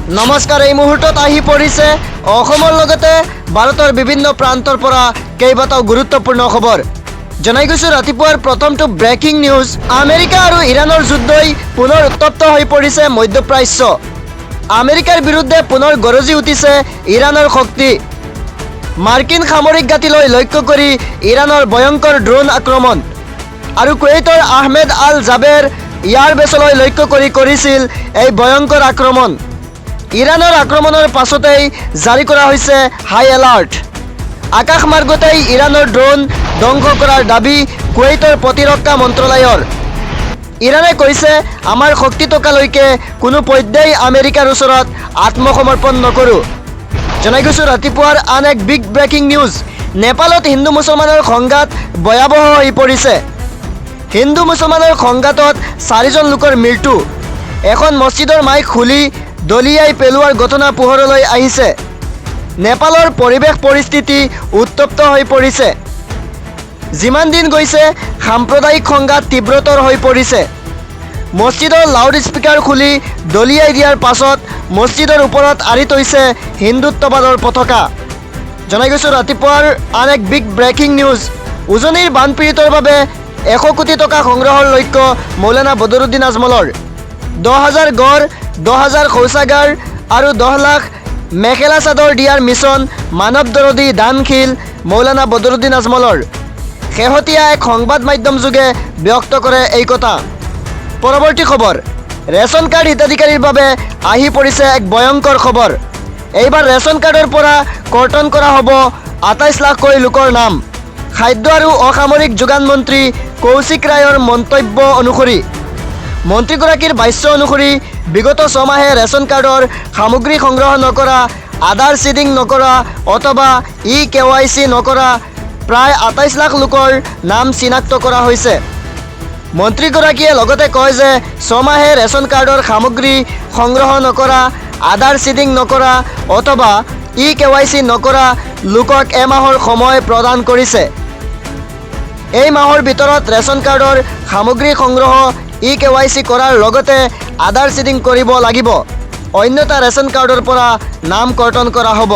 নমস্কাৰ, এই মুহূৰ্তত আহি পৰিছে অসমৰ লগতে ভাৰতৰ বিভিন্ন প্ৰান্তৰ পৰা কেইবাটাও গুৰুত্বপূৰ্ণ খবৰ। জনাই গৈছোঁ ৰাতিপুৱাৰ প্ৰথমটো ব্ৰেকিং নিউজ। আমেৰিকা আৰু ইৰাণৰ যুদ্ধই পুনৰ উত্তপ্ত হৈ পৰিছে মধ্যপ্ৰাচ্য। আমেৰিকাৰ বিৰুদ্ধে পুনৰ গৰজি উঠিছে ইৰাণৰ শক্তি। মাৰ্কিন সামৰিক ঘাটিলৈ লক্ষ্য কৰি ইৰাণৰ ভয়ংকৰ ড্ৰোন আক্ৰমণ আৰু কুৱেইটৰ আহমেদ আল জাবেৰ এয়াৰবেছলৈ লক্ষ্য কৰি কৰিছিল এই ভয়ংকৰ আক্ৰমণ। ইৰাণৰ আক্ৰমণৰ পাছতেই জাৰি কৰা হৈছে হাই এলাৰ্ট। আকাশমাৰ্গতেই ইৰাণৰ ড্ৰোন ধ্বংস কৰাৰ দাবী কুৱেইটৰ প্ৰতিৰক্ষা মন্ত্ৰালয়ৰ। ইৰাণে কৈছে, আমাৰ শক্তি টকালৈকে কোনো পৰ্যায় আমেৰিকাৰ ওচৰত আত্মসমৰ্পণ নকৰোঁ। জনাই গৈছোঁ ৰাতিপুৱাৰ আন এক বিগ ব্ৰেকিং নিউজ। নেপালত হিন্দু মুছলমানৰ সংঘাত ভয়াৱহ হৈ পৰিছে। হিন্দু মুছলমানৰ সংঘাতত 4জন লোকৰ মৃত্যু। এখন মছজিদৰ মাইক খুলি দলিয়াই পেলোৱাৰ ঘটনা পোহৰলৈ আহিছে। নেপালৰ পৰিৱেশ পৰিস্থিতি উত্তপ্ত হৈ পৰিছে। যিমান দিন গৈছে সাম্প্ৰদায়িক সংঘাত তীব্ৰতৰ হৈ পৰিছে। মছজিদৰ লাউড স্পীকাৰ খুলি দলিয়াই দিয়াৰ পাছত মছজিদৰ ওপৰত আঁৰি থৈছে হিন্দুত্ববাদৰ পতাকা। জনাই গৈছোঁ ৰাতিপুৱাৰ আন এক বিগ ব্ৰেকিং নিউজ। উজনিৰ বানপীড়িতৰ বাবে 100 কোটি টকা সংগ্ৰহৰ লক্ষ্য মৌলানা বদৰুদ্দিন আজমলৰ। 10,000 গড়, 10,000 শৌচাগাৰ আৰু 10 লাখ মেখেলা চাদৰ দিয়াৰ মিছন মানৱদৰদী দানশীল মৌলানা বদৰুদ্দিন আজমলৰ। শেহতীয়া এক সংবাদ মাধ্যম যোগে ব্যক্ত কৰে এই কথা। পৰৱৰ্তী খবৰ, ৰেচন কাৰ্ড হিতাধিকাৰীৰ বাবে আহি পৰিছে এক ভয়ংকৰ খবৰ। এইবাৰ ৰেচন কাৰ্ডৰ পৰা কৰ্তন কৰা হ'ব 28 লাখকৈ লোকৰ নাম। খাদ্য আৰু অসামৰিক যোগান মন্ত্ৰী কৌশিক ৰায়ৰ মন্তব্য অনুসৰি মন্ত্ৰীগৰাকীৰ ভাষ্য অনুসৰি বিগত 6 মাহে ৰেচন কাৰ্ডৰ সামগ্ৰী সংগ্ৰহ নকৰা, আধাৰ চিডিং নকৰা অথবা KYC নকৰা প্ৰায় 28 লাখ লোকৰ নাম চিনাক্ত কৰা হৈছে। মন্ত্ৰীগৰাকীয়ে লগতে কয় যে 6 মাহে ৰেচন কাৰ্ডৰ সামগ্ৰী সংগ্ৰহ নকৰা, আধাৰ চিডিং নকৰা অথবা KYC নকৰা লোকক এমাহৰ সময় প্ৰদান কৰিছে। এই মাহৰ ভিতৰত ৰেচন কাৰ্ডৰ সামগ্ৰী সংগ্ৰহ KYC কৰাৰ লগতে আধাৰ চিডিং কৰিব লাগিব, অন্যথা ৰেচন কাৰ্ডৰ পৰা নাম কৰ্তন কৰা হ'ব।